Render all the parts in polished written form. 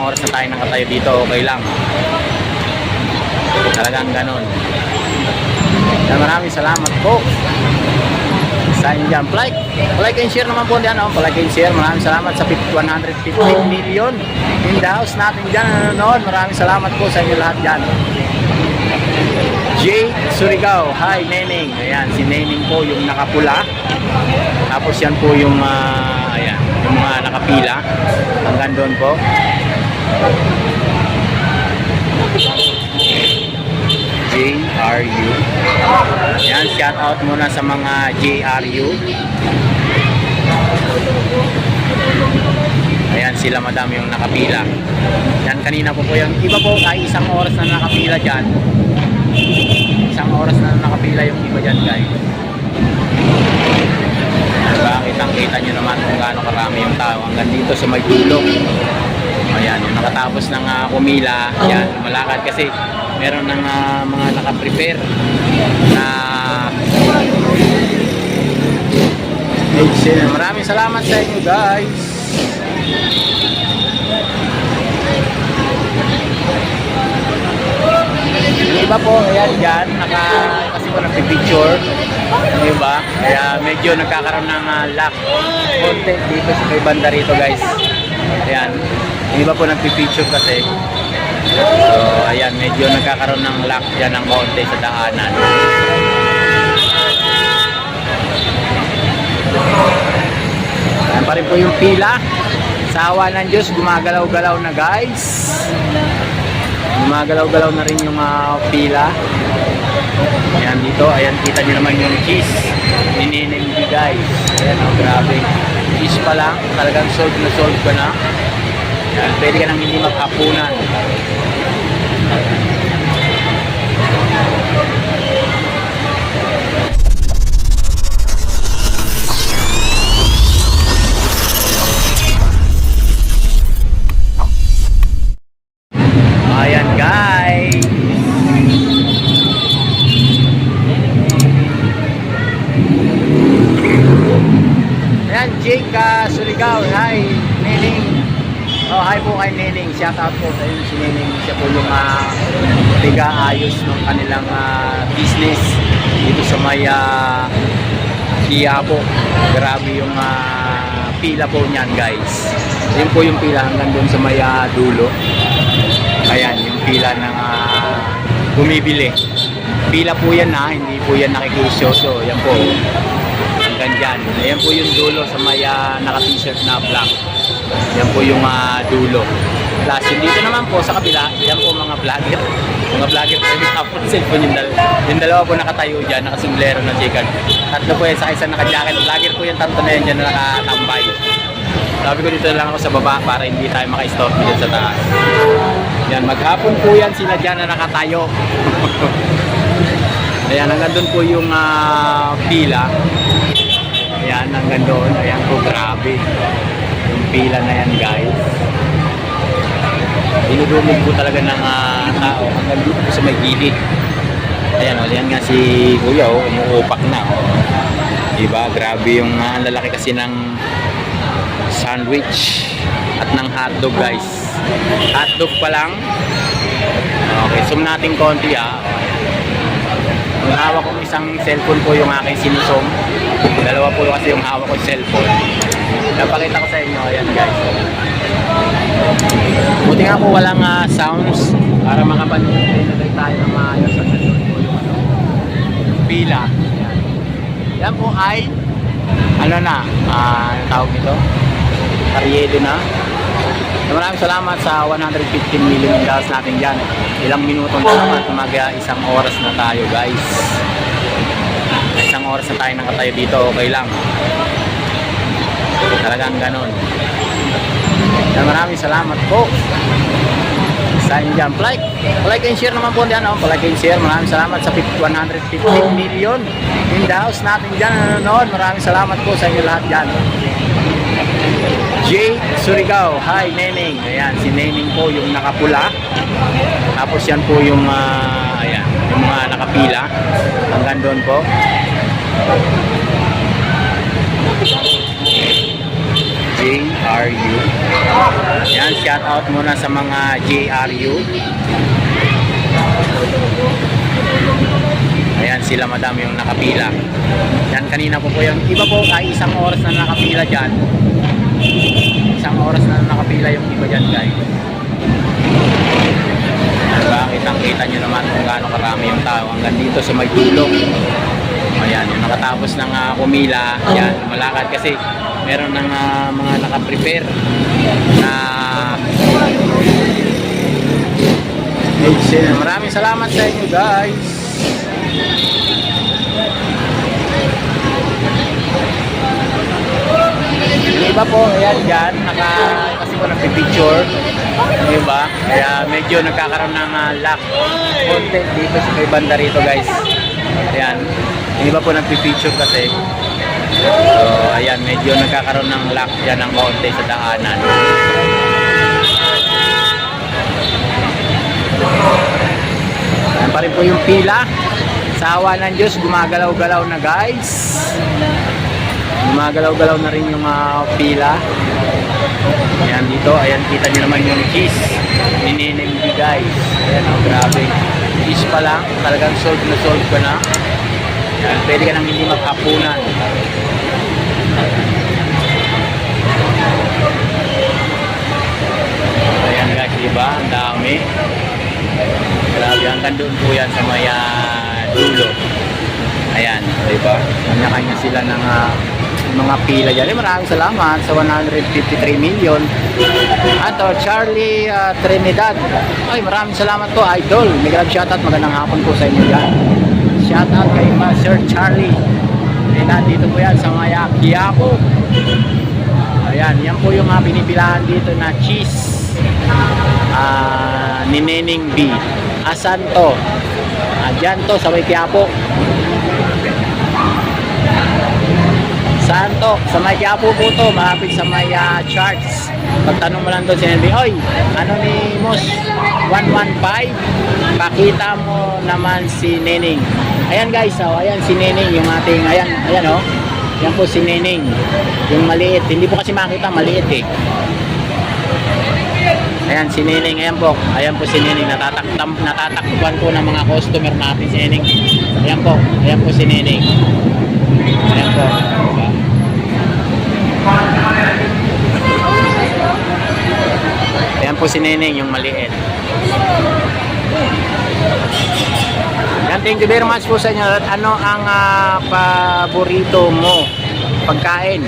oras na tayo nakatayo dito, okay lang. Talagang ganun. Maraming salamat po sa inyo dyan. Like and share naman po dyan. Like and share. Maraming salamat sa 115 million in the house natin dyan nanonood. Maraming salamat po sa inyo lahat dyan. Jay Surigao, hi Neneng. Ayan, si Neneng po yung nakapula. Tapos yan po yung ayan, yung mga nakapila. Hanggang doon po. JRU. Yan, shout out muna sa mga JRU. Ayan sila madam yung nakapila. Yan kanina po yung iba po ay isang oras na nakapila dyan. Isang oras na nakapila yung iba dyan guys. Diba? Kitang-kita nyo naman kung gaano karami yung tao hanggang dito sa may dulo. Ayan, yung nakatapos ng pumila, yan, lumalakad kasi meron ng mga nakaprepare na maraming salamat sa inyo guys. Yung iba po, ayan dyan, kasi po nagpipicture, diba? Kaya medyo nagkakaroon ng lag content dito sa may banda rito guys. Ayan, yung iba po nagpipicture kasi. So, ayan, medyo nagkakaroon ng lag dyan ng konti sa daanan. Ayan pa rin po yung pila. Sa awa ng Diyos, gumagalaw-galaw na guys. Gumagalaw-galaw na rin yung pila. Ayan dito, ayan, kita nyo naman yung cheese. Nininindi guys. Ayan, grabe. Cheese pa lang, talagang sold na sold ka na. Ayan, pwede ka nang hindi maghapunan. Ayan guys. Ayan, Jake Surigao. Hi, Neneng. Oh, hi po kay Neneng. Shout out po. Ayun si Neneng. Siya po yung tiga-ayos ng kanilang business dito sa may Quiapo. Grabe yung pila po niyan guys. Yun po yung pila hanggang doon sa may dulo. Ayan, yung pila ng bumibili. Pila po yan hindi po yan nakikisyoso. Yan po. Hanggang dyan. Ayan po yung dulo sa may naka-t-shirt na black. Yan po yung dulo. Plus, yung dito naman po sa kabila, yan po mga vlogger. Mga vlogger po yung upload cellphone yung dalawa po nakatayo dyan, nakasumblero na chicken. Tatlo po yan sa isang naka-jacket. Vlogger po yung tatlo na yan dyan na nakatambay. Sabi ko dito lang ako sa baba para hindi tayo maka-stop dyan sa taas. Yan, maghapon po yan sila dyan na nakatayo. Ayan, hanggang doon po yung pila. Ayan, hanggang doon. Ayan po, grabe. Yung pila na yan guys. Dinudumog po talaga ng tao hanggang dito po sa may gilid. Ayan, ayan nga si Kuya, umuupak na. Diba, grabe yung lalaki kasi ng sandwich at ng hotdog guys. Hotdog pa lang. Okay, zoom natin konti Yung hawak kong isang cellphone po yung aking sinusum. Dalawa po kasi yung hawak kong cellphone. Napakita ko sa inyo, ayan guys. Buti nga po walang sounds para makapanood tayo ng maayos at nanood po yung pila. Yan po ay tawag nito? Karyedo na. Maraming salamat sa 115 million dollars natin dyan. Ilang minuto na naman, isang oras na tayo guys. Isang oras na tayo nakatayo dito, okay lang. Talagang ganun. Maraming salamat po sa inyo dyan. Like and share naman po dyan. Like and share. Maraming salamat sa 115 million in the house natin dyan nanonood. Maraming salamat po sa inyo lahat dyan. Jay Surigao, hi Neneng. Ayan, si Neneng po yung nakapula. Tapos yan po yung ayan, yung mga nakapila. Hanggang doon po. JRU. Yan, shout out muna sa mga JRU. Ayan sila madam yung nakapila. Yan, kanina po yung iba po ay isang oras na nakapila dyan. Isang oras na nakapila yung iba dyan guys. Diba? Kitang-kita nyo naman kung gaano karami yung tao hanggang dito sa may tulong. Ayan, yung nakatapos ng pumila, yan, malakad kasi meron ng mga nakaprepare na maraming salamat sa inyo guys. Yung iba po, ayan dyan, kasi ko nagpipicture, diba? Kaya medyo nagkakaroon ng lag content dito sa may banda rito guys. Ayan, yung iba po nagpipicture kasi. So, ayan, medyo nagkakaroon ng lag dyan ng konti sa daanan. Ayan pa rin po yung pila. Sa awa ng Diyos, gumagalaw-galaw na guys. Gumagalaw-galaw na rin yung pila. Ayan dito, ayan kita nyo naman yung cheese. Nininindi guys. Ayan oh, grabe. Cheese pa lang, talagang sold ka na. Ayan, pwede ka nang hindi maghapunan. Ayan guys, diba? Ang dami. Grabe, hanggang doon po yan sa may dulo. Ayan, diba? Kanya-kanya sila ng mga pila dyan. Maraming salamat sa 153 million. Ato, Charlie Trinidad. Ay, maraming salamat po, idol. May grab shoutout. Magandang hapon po sa inyo dyan. Shoutout kay Sir Charlie. Dito po yan sa Maya Quiapo. Ayan, yan po yung pinipilahan dito na cheese ni Nening B. Asan to? Dyan to sa Maya Quiapo. Saan to? Sa Maya Quiapo po to. Malapit sa Maya Charts. Pagtanong mo lang doon si Nening B, oy, ano ni Mos 115? Pakita mo naman si Nening. Ayan guys, oh, ayan si Nening, yung ating, ayan oh. Yan po si Nening, yung maliit. Hindi po kasi makita, maliit eh. Ayan si Nening, ayan po si Nening. Natatakbuhan po ng mga customer natin si Nening. Ayan po si Nening. Ayan po. Ayan po si Nening, yung maliit. Yan, thank you very much po sa inyo. Ano ang paborito mo pagkain?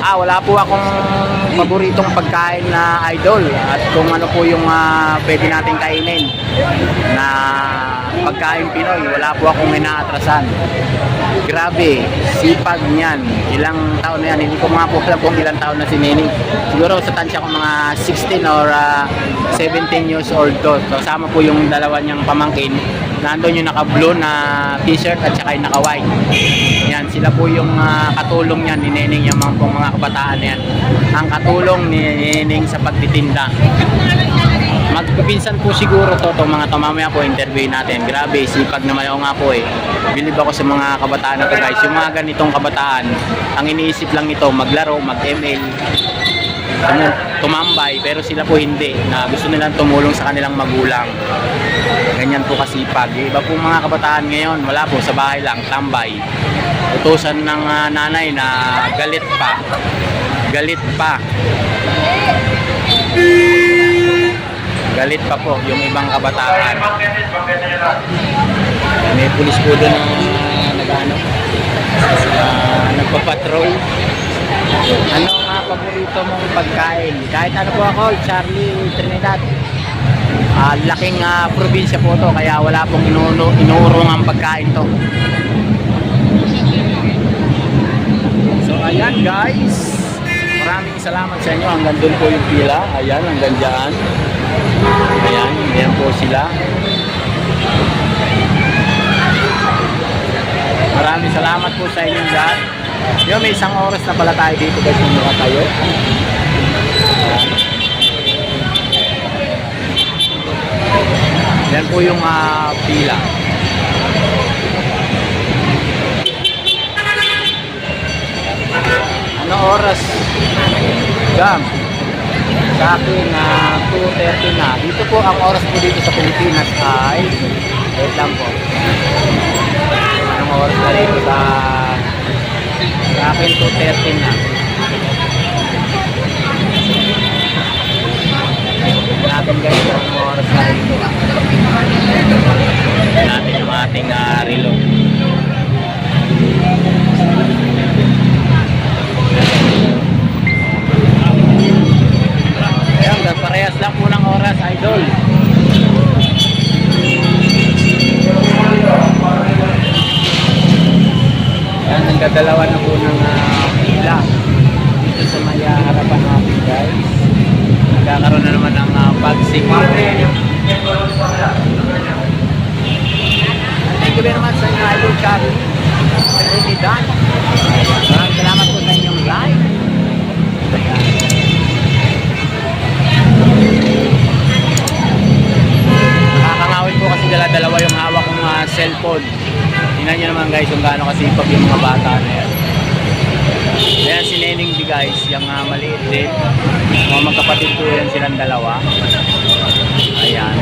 Wala po akong paboritong pagkain na idol. At kung ano po yung pwede natin kainin na pagkain Pinoy, wala po akong inaatrasan. Grabe, sipag niyan. Ilang taon na yan. Hindi ko mga po alam kung ilang taon na si Nening. Siguro sa tansya ko mga 16 or 17 years old to. Kasama po yung dalawa niyang pamangkin. Nandun yung naka-blue na t-shirt at saka yung naka-white. Yan, sila po yung katulong niyan ni Nening, yung mga kabataan yan. Ang katulong ni Nening sa pagtitinda. Magpipinsan po siguro to mga to. Mamaya po interview natin. Grabe, sipag naman ako nga po eh. Bilib ako sa mga kabataan na to guys. Yung mga ganitong kabataan, ang iniisip lang nito, maglaro, mag-ML, tumambay, pero sila po hindi, na gusto nilang tumulong sa kanilang magulang. Ganyan po kasipag. Yung iba po mga kabataan ngayon, wala po, sa bahay lang, tambay. Utusan ng nanay na galit pa. Galit pa po yung ibang kabataan. May pulis po doon na nagpapatrol. Ano nga paborito mong pagkain? Kahit ano po ako, Charlie Trinidad. Laking probinsya po to, kaya wala pong inuurong ang pagkain to. So ayan guys, maraming salamat sa inyo. Hanggang doon po yung pila. Ayan, hanggang dyan. Ayan po sila. Maraming salamat po sa inyo dyan. Yo, may isang oras na pala tayo dito guys, yung mga tayo. Yan po yung pila. Ano oras? Jam. Sa akin, 2:30 na. Dito po, ang oras po dito sa Pilipinas ay, wait lang po. Anong oras na dito sa akin, 2:30 na. Natin guys, anong oras na dito. Natin yung ating relo. Ayan, parehas lang po ng oras, idol. Ayan, nagdadalawa na po ng pila dito sa may harapan natin guys. Nagkakaroon na naman ng pag-signal. Thank you very much sa inyo, idol Charlie. Ready done. Maraming salamat po sa inyong live. Nakakangawin po kasi dala-dalawa yung hawak kong cellphone. Tingnan nyo naman guys kung gaano kasipag yung mga bata na yan. Ayan si Neneng D guys, yung maliit din. Mga magkapatid po yan silang dalawa. Ayan.